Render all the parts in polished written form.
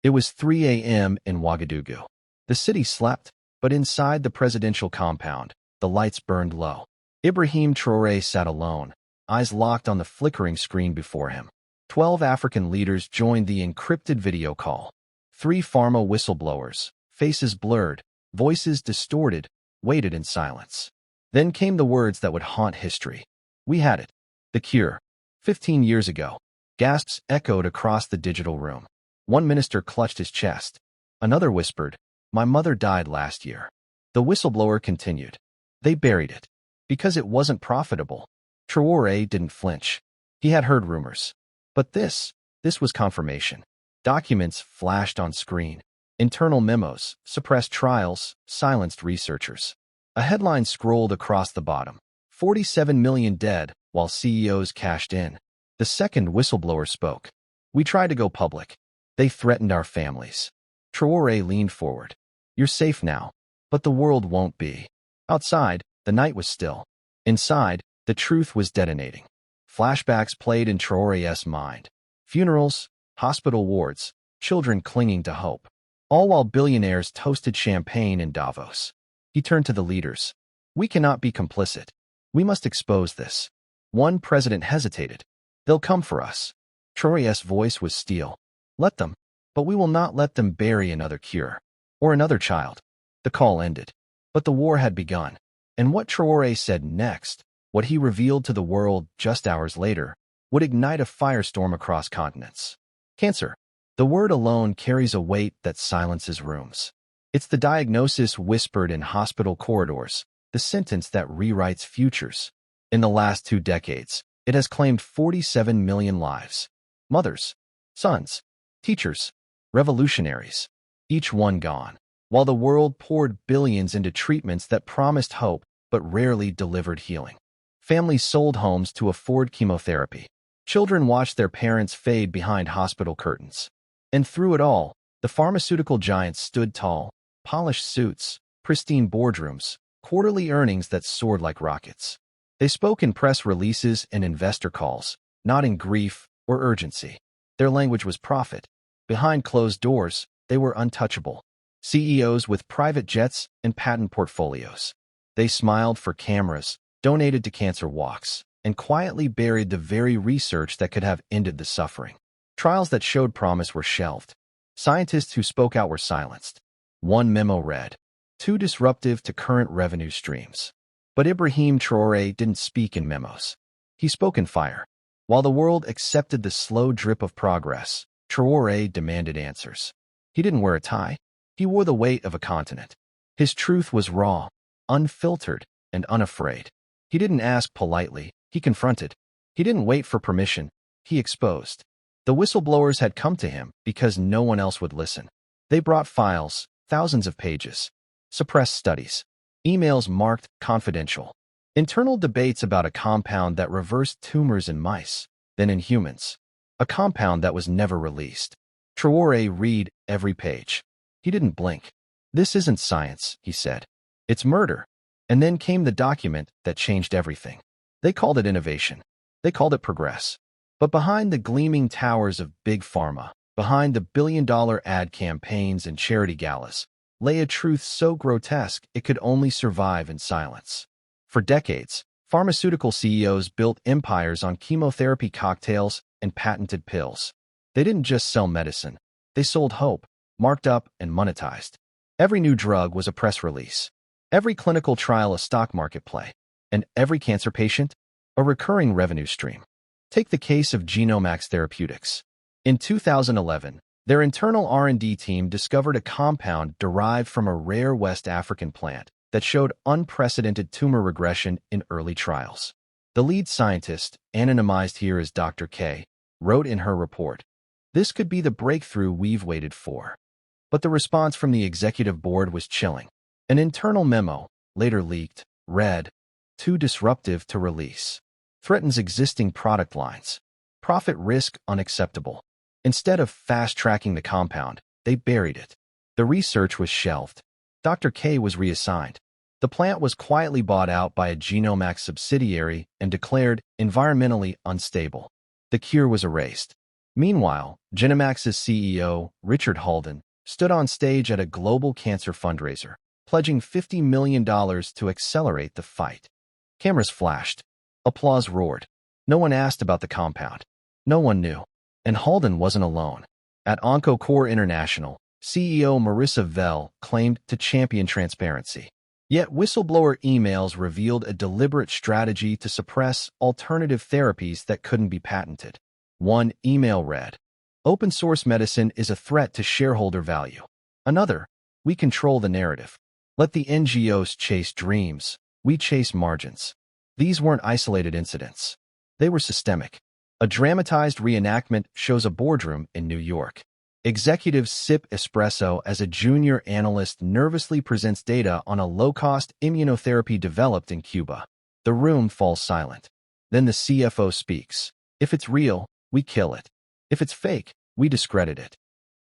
It was 3 a.m. in Ouagadougou. The city slept, but inside the presidential compound, the lights burned low. Ibrahim Traoré sat alone, eyes locked on the flickering screen before him. 12 African leaders joined the encrypted video call. 3 pharma whistleblowers, faces blurred, voices distorted, waited in silence. Then came the words that would haunt history. "We had it. The cure. 15 years ago." Gasps echoed across the digital room. One minister clutched his chest. Another whispered, "My mother died last year." The whistleblower continued. "They buried it. Because it wasn't profitable." Traoré didn't flinch. He had heard rumors. But this was confirmation. Documents flashed on screen. Internal memos, suppressed trials, silenced researchers. A headline scrolled across the bottom. 47 million dead while CEOs cashed in. The second whistleblower spoke. "We tried to go public. They threatened our families." Traoré leaned forward. "You're safe now, but the world won't be." Outside, the night was still. Inside, the truth was detonating. Flashbacks played in Traoré's mind. Funerals, hospital wards, children clinging to hope. All while billionaires toasted champagne in Davos. He turned to the leaders. "We cannot be complicit. We must expose this." One president hesitated. "They'll come for us." Traoré's voice was steel. "Let them. But we will not let them bury another cure. Or another child." The call ended. But the war had begun. And what Traoré said next, what he revealed to the world just hours later, would ignite a firestorm across continents. Cancer. The word alone carries a weight that silences rooms. It's the diagnosis whispered in hospital corridors, the sentence that rewrites futures. In the last 2 decades, it has claimed 47 million lives. Mothers, sons, teachers, revolutionaries, each one gone, while the world poured billions into treatments that promised hope but rarely delivered healing. Families sold homes to afford chemotherapy. Children watched their parents fade behind hospital curtains. And through it all, the pharmaceutical giants stood tall, polished suits, pristine boardrooms, quarterly earnings that soared like rockets. They spoke in press releases and investor calls, not in grief or urgency. Their language was profit. Behind closed doors, they were untouchable. CEOs with private jets and patent portfolios. They smiled for cameras, donated to cancer walks, and quietly buried the very research that could have ended the suffering. Trials that showed promise were shelved. Scientists who spoke out were silenced. One memo read, "Too disruptive to current revenue streams." But Ibrahim Traoré didn't speak in memos. He spoke in fire. While the world accepted the slow drip of progress, Traoré demanded answers. He didn't wear a tie. He wore the weight of a continent. His truth was raw, unfiltered, and unafraid. He didn't ask politely. He confronted. He didn't wait for permission. He exposed. The whistleblowers had come to him because no one else would listen. They brought files, thousands of pages, suppressed studies, emails marked confidential, internal debates about a compound that reversed tumors in mice, then in humans, a compound that was never released. Traoré read every page. He didn't blink. "This isn't science," he said. "It's murder." And then came the document that changed everything. They called it innovation. They called it progress. But behind the gleaming towers of Big Pharma, behind the billion-dollar ad campaigns and charity galas, lay a truth so grotesque it could only survive in silence. For decades, pharmaceutical CEOs built empires on chemotherapy cocktails and patented pills. They didn't just sell medicine. They sold hope, marked up and monetized. Every new drug was a press release. Every clinical trial a stock market play. And every cancer patient, a recurring revenue stream. Take the case of Genomax Therapeutics. In 2011, their internal R&D team discovered a compound derived from a rare West African plant that showed unprecedented tumor regression in early trials. The lead scientist, anonymized here as Dr. K, wrote in her report, "This could be the breakthrough we've waited for." But the response from the executive board was chilling. An internal memo, later leaked, read, "Too disruptive to release. Threatens existing product lines. Profit risk unacceptable." Instead of fast-tracking the compound, they buried it. The research was shelved. Dr. K was reassigned. The plant was quietly bought out by a Genomax subsidiary and declared environmentally unstable. The cure was erased. Meanwhile, Genemax's CEO, Richard Halden, stood on stage at a global cancer fundraiser, pledging $50 million to accelerate the fight. Cameras flashed. Applause roared. No one asked about the compound. No one knew. And Halden wasn't alone. At OncoCore International, CEO Marissa Vell claimed to champion transparency. Yet whistleblower emails revealed a deliberate strategy to suppress alternative therapies that couldn't be patented. One email read, "Open source medicine is a threat to shareholder value." Another, "We control the narrative. Let the NGOs chase dreams. We chase margins." These weren't isolated incidents. They were systemic. A dramatized reenactment shows a boardroom in New York. Executives sip espresso as a junior analyst nervously presents data on a low-cost immunotherapy developed in Cuba. The room falls silent. Then the CFO speaks. "If it's real, we kill it. If it's fake, we discredit it."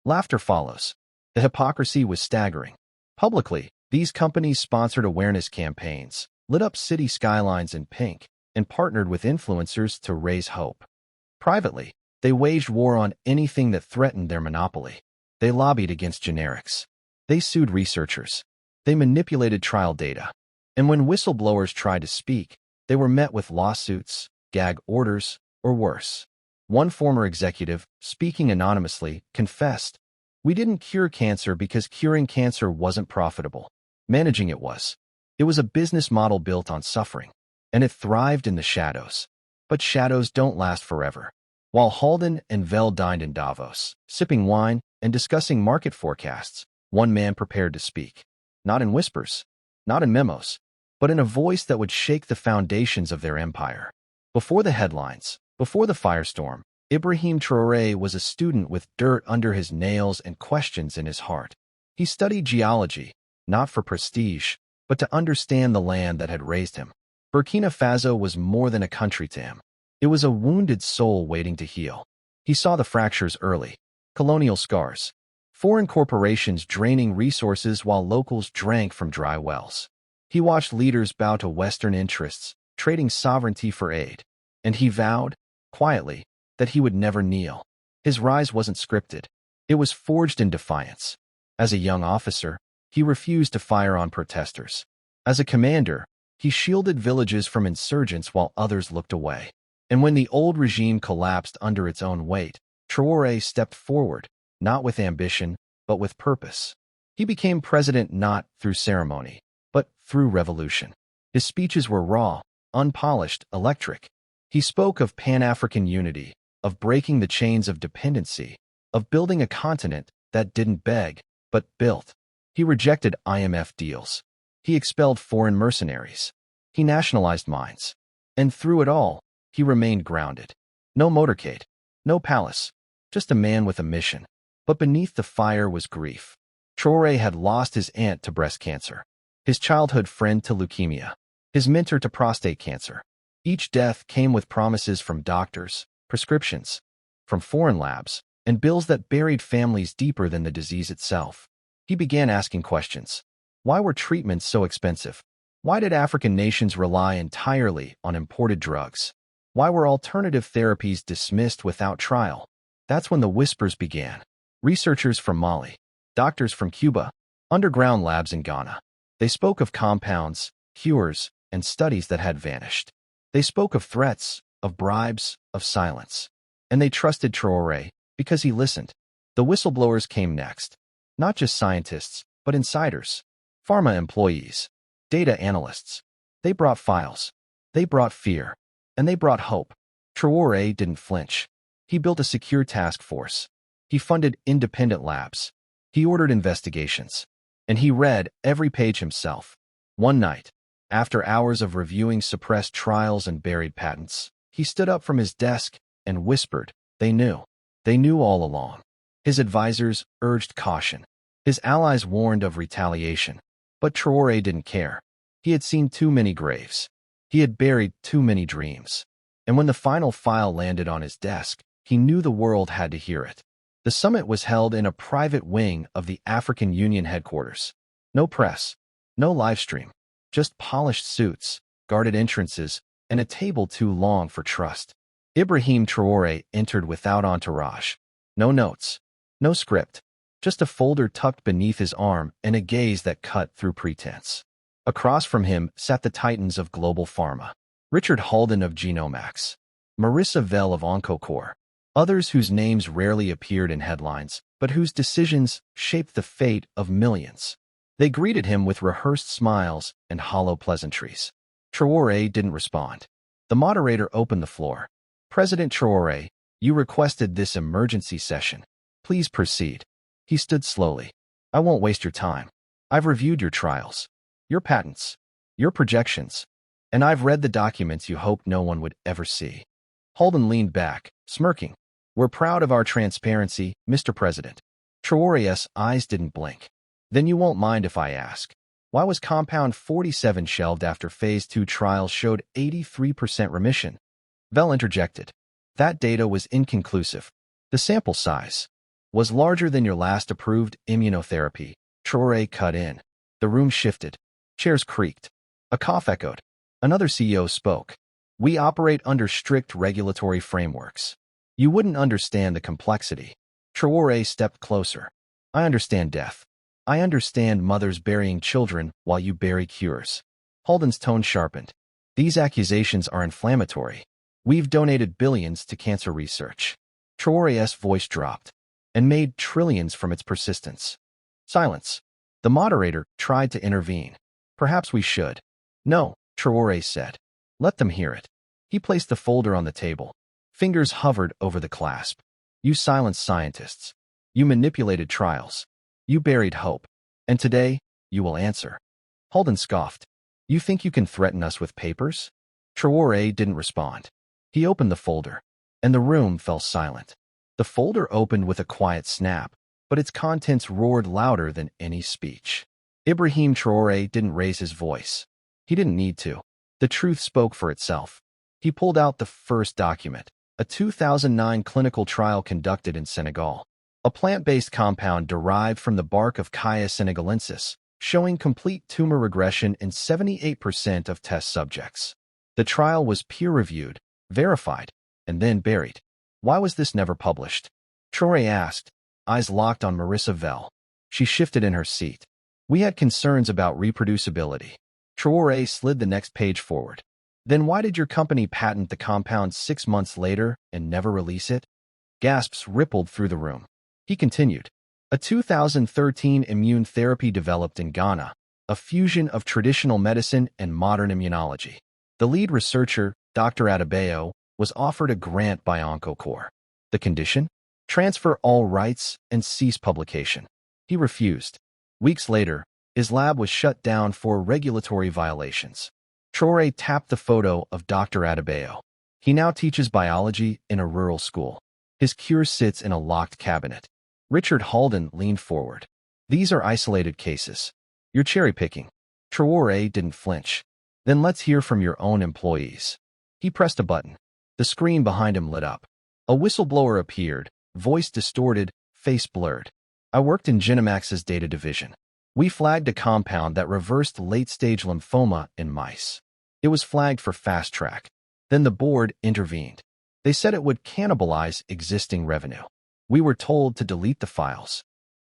Laughter follows. The hypocrisy was staggering. Publicly, these companies sponsored awareness campaigns, lit up city skylines in pink, and partnered with influencers to raise hope. Privately, they waged war on anything that threatened their monopoly. They lobbied against generics. They sued researchers. They manipulated trial data. And when whistleblowers tried to speak, they were met with lawsuits, gag orders, or worse. One former executive, speaking anonymously, confessed, "We didn't cure cancer because curing cancer wasn't profitable. Managing it was. It was a business model built on suffering, and it thrived in the shadows. But shadows don't last forever." While Halden and Vell dined in Davos, sipping wine and discussing market forecasts, one man prepared to speak. Not in whispers, not in memos, but in a voice that would shake the foundations of their empire. Before the headlines, before the firestorm, Ibrahim Traoré was a student with dirt under his nails and questions in his heart. He studied geology, not for prestige, but to understand the land that had raised him. Burkina Faso was more than a country to him. It was a wounded soul waiting to heal. He saw the fractures early, colonial scars, foreign corporations draining resources while locals drank from dry wells. He watched leaders bow to Western interests, trading sovereignty for aid. And he vowed, quietly, that he would never kneel. His rise wasn't scripted. It was forged in defiance. As a young officer, he refused to fire on protesters. As a commander, he shielded villages from insurgents while others looked away. And when the old regime collapsed under its own weight, Traoré stepped forward, not with ambition, but with purpose. He became president not through ceremony, but through revolution. His speeches were raw, unpolished, electric. He spoke of Pan-African unity, of breaking the chains of dependency, of building a continent that didn't beg, but built. He rejected IMF deals. He expelled foreign mercenaries. He nationalized mines. And through it all, he remained grounded. No motorcade, no palace, just a man with a mission. But beneath the fire was grief. Traoré had lost his aunt to breast cancer, his childhood friend to leukemia, his mentor to prostate cancer. Each death came with promises from doctors, prescriptions, from foreign labs, and bills that buried families deeper than the disease itself. He began asking questions. Why were treatments so expensive? Why did African nations rely entirely on imported drugs? Why were alternative therapies dismissed without trial? That's when the whispers began. Researchers from Mali, doctors from Cuba, underground labs in Ghana. They spoke of compounds, cures, and studies that had vanished. They spoke of threats, of bribes, of silence. And they trusted Traoré because he listened. The whistleblowers came next. Not just scientists, but insiders, pharma employees, data analysts. They brought files. They brought fear. And they brought hope. Traoré didn't flinch. He built a secure task force. He funded independent labs. He ordered investigations. And he read every page himself. One night, after hours of reviewing suppressed trials and buried patents, he stood up from his desk and whispered, "They knew. They knew all along." His advisors urged caution. His allies warned of retaliation. But Traoré didn't care. He had seen too many graves. He had buried too many dreams. And when the final file landed on his desk, he knew the world had to hear it. The summit was held in a private wing of the African Union headquarters. No press, no livestream, just polished suits, guarded entrances, and a table too long for trust. Ibrahim Traoré entered without entourage. No notes. No script. Just a folder tucked beneath his arm and a gaze that cut through pretense. Across from him sat the titans of global pharma. Richard Halden of Genomax. Marissa Vell of Oncocore. Others whose names rarely appeared in headlines, but whose decisions shaped the fate of millions. They greeted him with rehearsed smiles and hollow pleasantries. Traoré didn't respond. The moderator opened the floor. President Traoré, you requested this emergency session. Please proceed. He stood slowly. I won't waste your time. I've reviewed your trials, your patents, your projections, and I've read the documents you hoped no one would ever see. Halden leaned back, smirking. We're proud of our transparency, Mr. President. Traoré's eyes didn't blink. Then you won't mind if I ask. Why was Compound 47 shelved after Phase 2 trials showed 83% remission? Vell interjected. That data was inconclusive. The sample size was larger than your last approved immunotherapy. Traoré cut in. The room shifted. Chairs creaked. A cough echoed. Another CEO spoke. We operate under strict regulatory frameworks. You wouldn't understand the complexity. Traoré stepped closer. I understand death. I understand mothers burying children while you bury cures. Halden's tone sharpened. These accusations are inflammatory. We've donated billions to cancer research. Traoré's voice dropped and made trillions from its persistence. Silence. The moderator tried to intervene. Perhaps we should. No, Traoré said. Let them hear it. He placed the folder on the table. Fingers hovered over the clasp. You silenced scientists. You manipulated trials. You buried hope. And today, you will answer. Halden scoffed. You think you can threaten us with papers? Traoré didn't respond. He opened the folder, and the room fell silent. The folder opened with a quiet snap, but its contents roared louder than any speech. Ibrahim Traoré didn't raise his voice. He didn't need to. The truth spoke for itself. He pulled out the first document, a 2009 clinical trial conducted in Senegal. A plant-based compound derived from the bark of Caia senegalensis, showing complete tumor regression in 78% of test subjects. The trial was peer-reviewed, verified, and then buried. Why was this never published? Traoré asked, eyes locked on Marissa Vell. She shifted in her seat. We had concerns about reproducibility. Traoré slid the next page forward. Then why did your company patent the compound 6 months later and never release it? Gasps rippled through the room. He continued. A 2013 immune therapy developed in Ghana, a fusion of traditional medicine and modern immunology. The lead researcher, Dr. Adebayo, was offered a grant by Oncocore. The condition? Transfer all rights and cease publication. He refused. Weeks later, his lab was shut down for regulatory violations. Traoré tapped the photo of Dr. Adebayo. He now teaches biology in a rural school. His cure sits in a locked cabinet. Richard Halden leaned forward. These are isolated cases. You're cherry-picking. Traoré didn't flinch. Then let's hear from your own employees. He pressed a button. The screen behind him lit up. A whistleblower appeared, voice distorted, face blurred. I worked in Genomax's data division. We flagged a compound that reversed late-stage lymphoma in mice. It was flagged for fast track. Then the board intervened. They said it would cannibalize existing revenue. We were told to delete the files.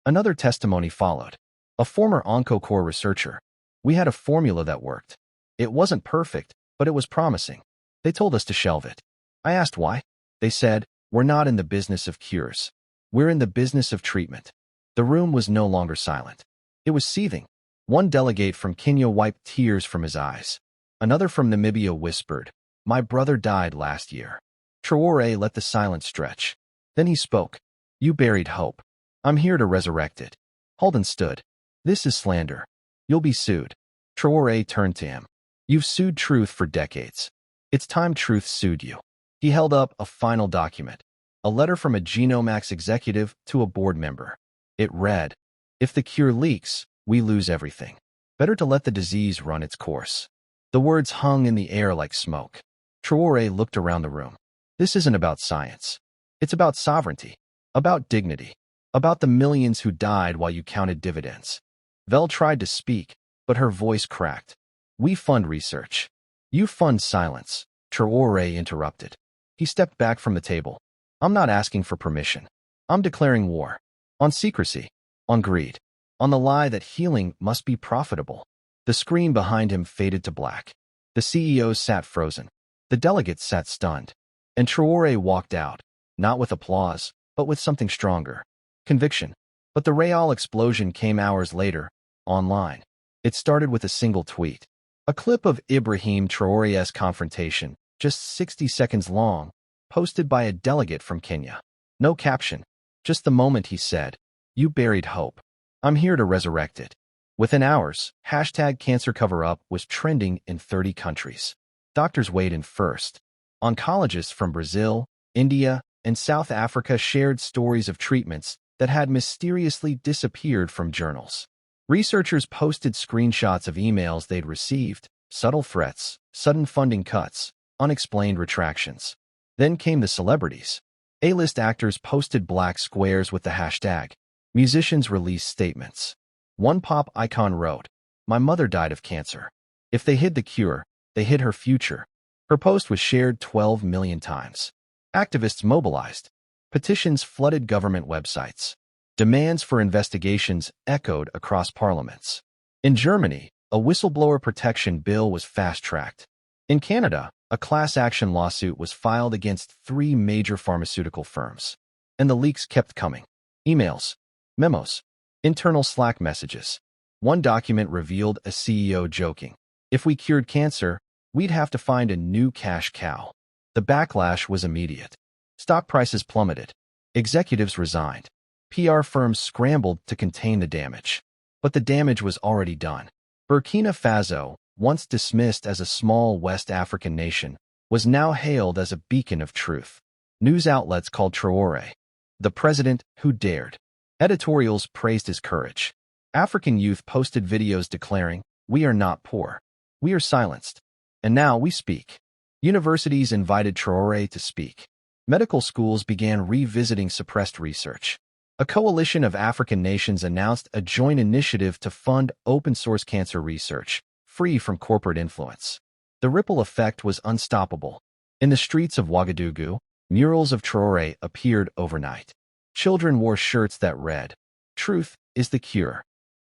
Another testimony followed. A former Oncocore researcher. We had a formula that worked. It wasn't perfect, but it was promising. They told us to shelve it. I asked why. They said, we're not in the business of cures. We're in the business of treatment. The room was no longer silent. It was seething. One delegate from Kenya wiped tears from his eyes. Another from Namibia whispered, my brother died last year. Traoré let the silence stretch. Then he spoke. You buried hope. I'm here to resurrect it. Halden stood. This is slander. You'll be sued. Traoré turned to him. You've sued truth for decades. It's time truth sued you. He held up a final document, a letter from a Genomax executive to a board member. It read, if the cure leaks, we lose everything. Better to let the disease run its course. The words hung in the air like smoke. Traoré looked around the room. This isn't about science. It's about sovereignty, about dignity, about the millions who died while you counted dividends. Vell tried to speak, but her voice cracked. We fund research. You fund silence. Traoré interrupted. He stepped back from the table. I'm not asking for permission. I'm declaring war. On secrecy. On greed. On the lie that healing must be profitable. The screen behind him faded to black. The CEOs sat frozen. The delegates sat stunned. And Traoré walked out, not with applause, but with something stronger. Conviction. But the real explosion came hours later, online. It started with a single tweet. A clip of Ibrahim Traoré's confrontation, just 60 seconds long, posted by a delegate from Kenya. No caption. Just the moment he said, "You buried hope. I'm here to resurrect it." Within hours, #CancerCoverUp was trending in 30 countries. Doctors weighed in first. Oncologists from Brazil, India, and South Africa shared stories of treatments that had mysteriously disappeared from journals. Researchers posted screenshots of emails they'd received, subtle threats, sudden funding cuts, unexplained retractions. Then came the celebrities. A-list actors posted black squares with the hashtag. Musicians released statements. One pop icon wrote, "My mother died of cancer." If they hid the cure, they hid her future. Her post was shared 12 million times. Activists mobilized. Petitions flooded government websites. Demands for investigations echoed across parliaments. In Germany, a whistleblower protection bill was fast-tracked. In Canada, a class action lawsuit was filed against 3 major pharmaceutical firms. And the leaks kept coming. Emails, memos, internal Slack messages. One document revealed a CEO joking, "If we cured cancer, we'd have to find a new cash cow." The backlash was immediate. Stock prices plummeted. Executives resigned. PR firms scrambled to contain the damage. But the damage was already done. Burkina Faso, once dismissed as a small West African nation, was now hailed as a beacon of truth. News outlets called Traoré the president who dared. Editorials praised his courage. African youth posted videos declaring, "We are not poor. We are silenced. And now we speak." Universities invited Traoré to speak. Medical schools began revisiting suppressed research. A coalition of African nations announced a joint initiative to fund open-source cancer research, free from corporate influence. The ripple effect was unstoppable. In the streets of Ouagadougou, murals of Traoré appeared overnight. Children wore shirts that read, "Truth is the cure."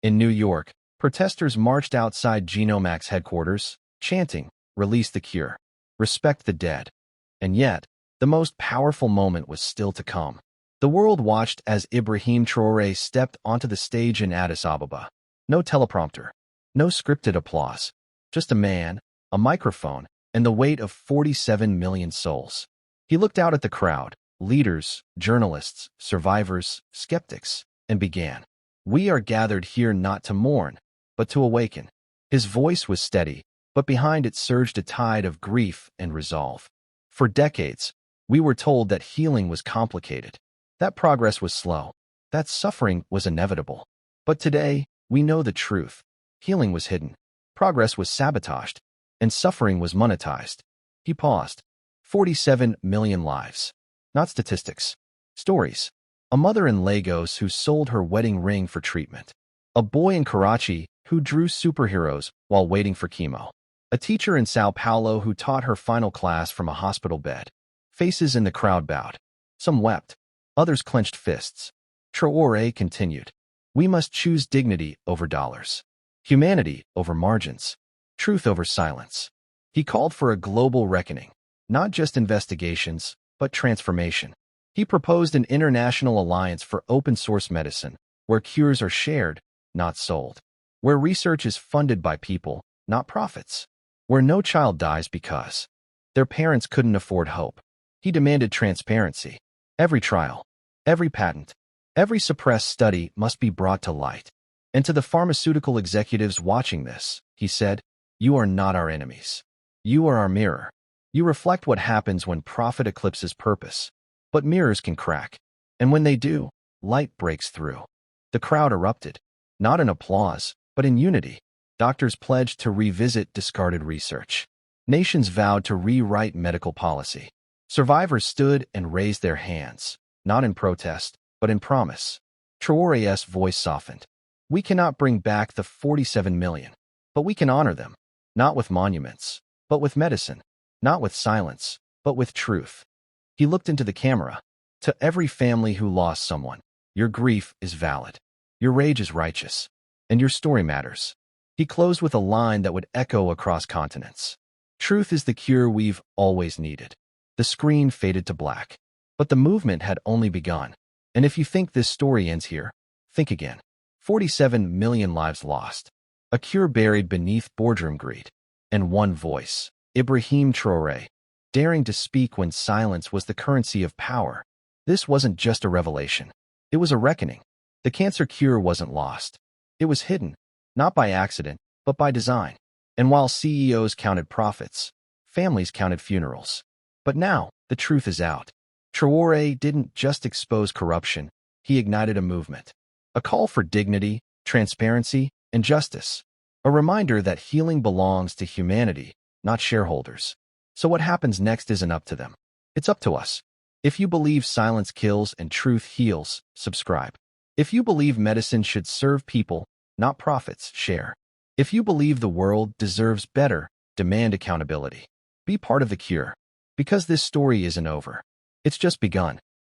In New York, protesters marched outside Genomac's headquarters, chanting, "Release the cure. Respect the dead." And yet, the most powerful moment was still to come. The world watched as Ibrahim Traoré stepped onto the stage in Addis Ababa. No teleprompter, no scripted applause, just a man, a microphone, and the weight of 47 million souls. He looked out at the crowd, leaders, journalists, survivors, skeptics, and began, "We are gathered here not to mourn, but to awaken." His voice was steady, but behind it surged a tide of grief and resolve. For decades, we were told that healing was complicated, that progress was slow, that suffering was inevitable. But today, we know the truth. Healing was hidden, progress was sabotaged, and suffering was monetized. He paused. 47 million lives. Not statistics. Stories. A mother in Lagos who sold her wedding ring for treatment. A boy in Karachi who drew superheroes while waiting for chemo. A teacher in Sao Paulo who taught her final class from a hospital bed. Faces in the crowd bowed. Some wept. Others clenched fists. Traoré continued. "We must choose dignity over dollars. Humanity over margins. Truth over silence." He called for a global reckoning. Not just investigations, but transformation. He proposed an international alliance for open-source medicine, where cures are shared, not sold. Where research is funded by people, not profits. Where no child dies because their parents couldn't afford hope. He demanded transparency. Every trial, every patent, every suppressed study must be brought to light. And to the pharmaceutical executives watching this, he said, "You are not our enemies. You are our mirror. You reflect what happens when profit eclipses purpose. But mirrors can crack. And when they do, light breaks through." The crowd erupted, not in applause, but in unity. Doctors pledged to revisit discarded research. Nations vowed to rewrite medical policy. Survivors stood and raised their hands, not in protest, but in promise. Traoré's voice softened. "We cannot bring back the 47 million, but we can honor them, not with monuments, but with medicine, not with silence, but with truth." He looked into the camera. To every family who lost someone, your grief is valid. Your rage is righteous. And your story matters. He closed with a line that would echo across continents. Truth is the cure we've always needed. The screen faded to black. But the movement had only begun. And if you think this story ends here, think again. 47 million lives lost. A cure buried beneath boardroom greed. And one voice, Ibrahim Traoré, daring to speak when silence was the currency of power. This wasn't just a revelation. It was a reckoning. The cancer cure wasn't lost. It was hidden, not by accident, but by design. And while CEOs counted profits, families counted funerals. But now, the truth is out. Traoré didn't just expose corruption, he ignited a movement. A call for dignity, transparency, and justice. A reminder that healing belongs to humanity, not shareholders. So what happens next isn't up to them. It's up to us. If you believe silence kills and truth heals, subscribe. If you believe medicine should serve people, not profits, share. If you believe the world deserves better, demand accountability. Be part of the cure. Because this story isn't over. It's just begun.